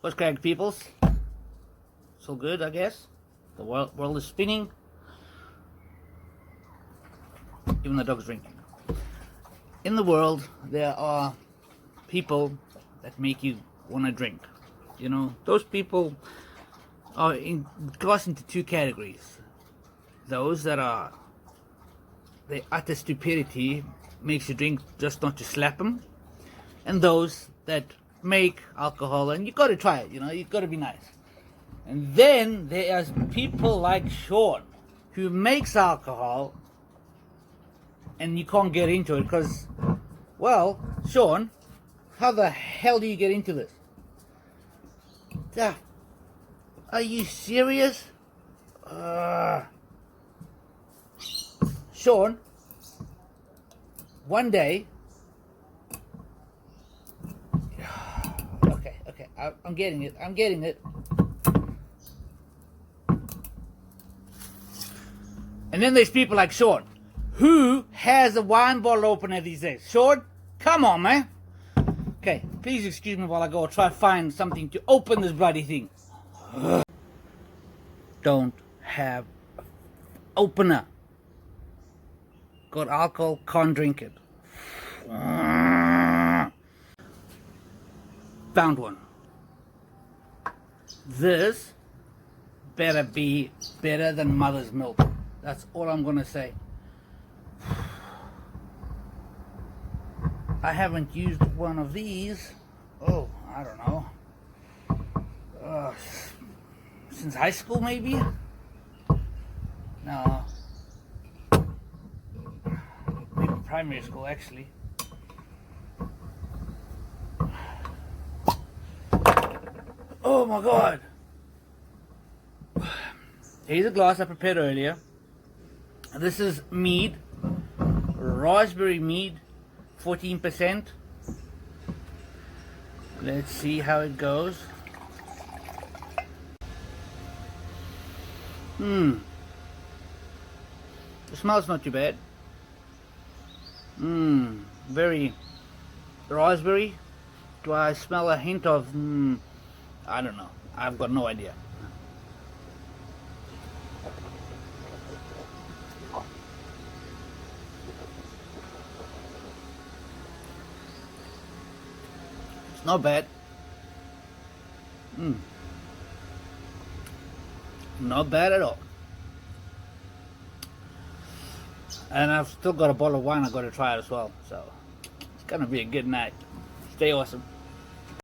What's cracked, peoples? So good, I guess. The world is spinning. Even the dog's drinking. In the world, there are people that make you want to drink. You know, those people are classed into two categories. Those that are, their utter stupidity makes you drink just not to slap them. And those that make alcohol, and you got to try it, you know, you got to be nice. And then there's people like Sean, who makes alcohol, and you can't get into it because, well, Sean, how the hell do you get into this? Are you serious? Sean, one day, okay, I'm getting it. And then there's people like Sean, who has a wine bottle opener these days. Sean, come on, man. Okay, please excuse me while I go try to find something to open this bloody thing. Don't have opener. Got alcohol, can't drink it. Found one. This better be better than mother's milk. That's all I'm gonna say. I haven't used one of these, oh, I don't know, since high school maybe? No, maybe primary school actually. Oh my god! Here's a glass I prepared earlier. This is mead, raspberry mead, 14%. Let's see how it goes. The smell's not too bad. Very raspberry. Do I smell a hint of, I don't know. I've got no idea. Not bad. Not bad at all. And I've still got a bottle of wine I've got to try it as well. So it's gonna be a good night. Stay awesome.